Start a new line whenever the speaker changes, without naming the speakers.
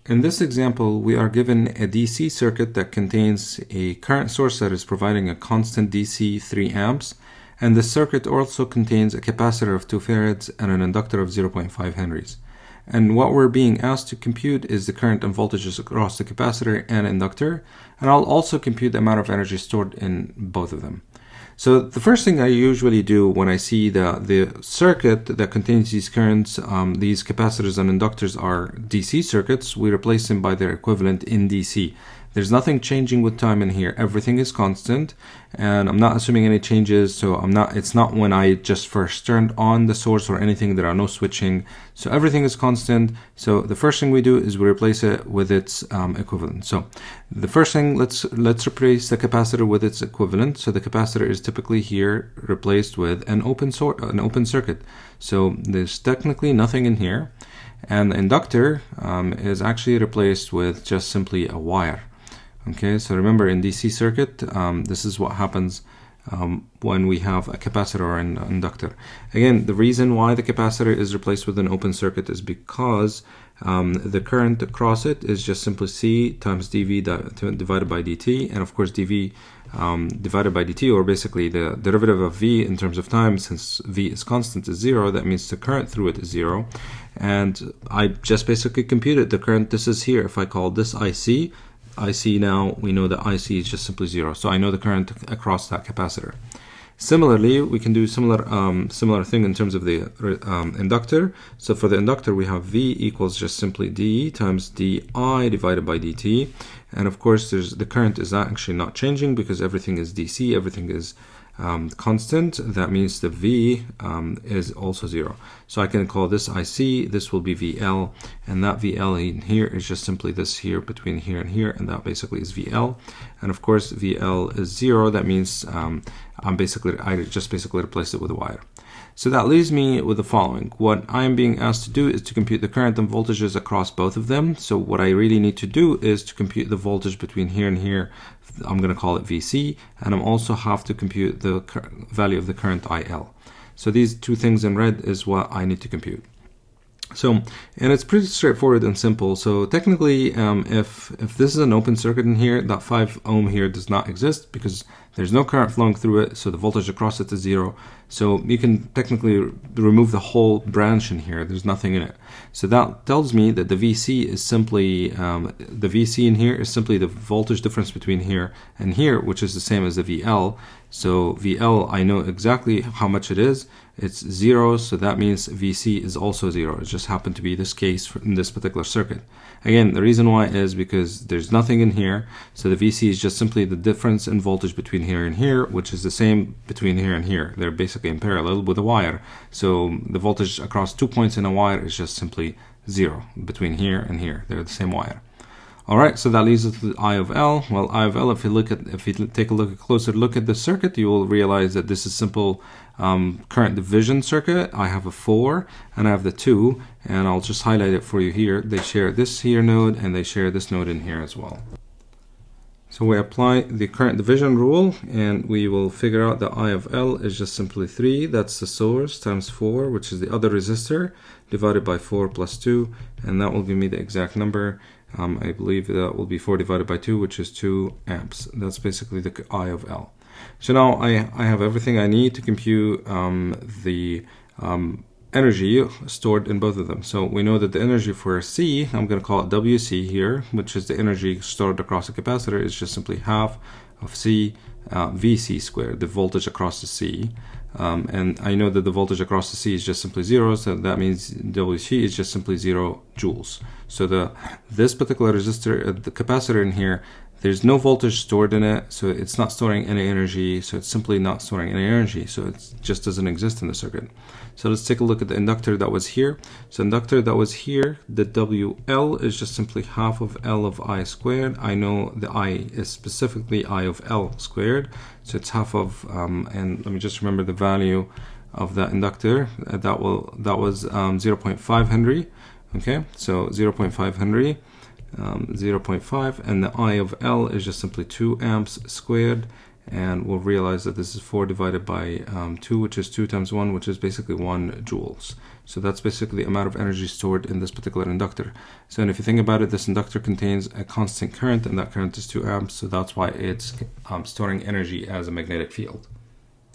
In this example, we are given a DC circuit that contains a current source that is providing a constant DC 3 amps, and the circuit also contains a capacitor of 2 farads and an inductor of 0.5 henries. And what we're being asked to compute is the current and voltages across the capacitor and inductor, and I'll also compute the amount of energy stored in both of them. So the first thing I usually do when I see the circuit that contains these currents, these capacitors and inductors are DC circuits, we replace them by their equivalent in DC. There's nothing changing with time in here. Everything is constant, and I'm not assuming any changes, so it's not when I just first turned on the source or anything. There are no switching, so everything is constant. So the first thing we do is we replace it with its equivalent. So the first thing, let's replace the capacitor with its equivalent. So the capacitor is typically here replaced with an open circuit. So there's technically nothing in here, and the inductor is actually replaced with just simply a wire. Okay, so remember in DC circuit, this is what happens when we have a capacitor or an inductor. Again, the reason why the capacitor is replaced with an open circuit is because the current across it is just simply C times dV divided by dt, and of course dV divided by dt, or basically the derivative of V in terms of time, since V is constant, is 0. That means the current through it is 0. And I just basically computed the current. This is here. If I call this IC now, we know that IC is just simply 0. So I know the current across that capacitor. Similarly, we can do similar thing in terms of the inductor. So for the inductor, we have V equals just simply D times Di divided by dt. And of course, the current is actually not changing because everything is DC, everything is constant. That means the V is also 0. So I can call this IC, this will be VL, and that VL in here is just simply this here between here, and that basically is VL. And of course VL is 0. That means I just basically replaced it with a wire. So that leaves me with the following. What I am being asked to do is to compute the current and voltages across both of them. So what I really need to do is to compute the voltage between here and here. I'm going to call it VC, and I'm also have to compute the value of the current IL. So these two things in red is what I need to compute. So, and it's pretty straightforward and simple. So technically, if this is an open circuit in here, that 5 ohm here does not exist because there's no current flowing through it, so the voltage across it is 0. So you can technically remove the whole branch in here. There's nothing in it. So that tells me that the VC is simply, the VC in here is simply the voltage difference between here and here, which is the same as the VL. So VL, I know exactly how much it is. It's 0, so that means VC is also 0. It just happened to be this case in this particular circuit. Again, the reason why is because there's nothing in here, so the VC is just simply the difference in voltage between here and here, which is the same between here and here. They're basically in parallel with a wire. So the voltage across 2 points in a wire is just simply 0 between here and here. They're the same wire. Alright, so that leaves us with I of L. Well, I of L, if you take a closer look at the circuit, you will realize that this is simple current division circuit. I have a 4 and I have the 2, and I'll just highlight it for you here. They share this here node and they share this node in here as well. So we apply the current division rule, and we will figure out that I of L is just simply 3, that's the source, times 4, which is the other resistor, divided by 4 plus 2, and that will give me the exact number. I believe that will be 4 divided by 2, which is 2 amps. That's basically the I of L. So now I have everything I need to compute the energy stored in both of them. So we know that the energy for C, I'm going to call it WC here, which is the energy stored across the capacitor, is just simply half of C VC squared, the voltage across the C. And I know that the voltage across the C is just simply 0, so that means WC is just simply 0 joules. So this particular resistor, the capacitor in here, there's no voltage stored in it, so it's not storing any energy, so it's simply not storing any energy, so it just doesn't exist in the circuit. So let's take a look at the inductor that was here. So inductor that was here, the WL is just simply half of L of I squared. I know the I is specifically I of L squared, so it's half of, and let me just remember the value of that inductor. That was 0.5 Henry. Okay, so 0.5 Henry. 0.5, and the I of L is just simply 2 amps squared, and we'll realize that this is 4 divided by 2, which is 2 times 1, which is basically 1 joules. So that's basically the amount of energy stored in this particular inductor. So and if you think about it, this inductor contains a constant current, and that current is 2 amps, so that's why it's storing energy as a magnetic field.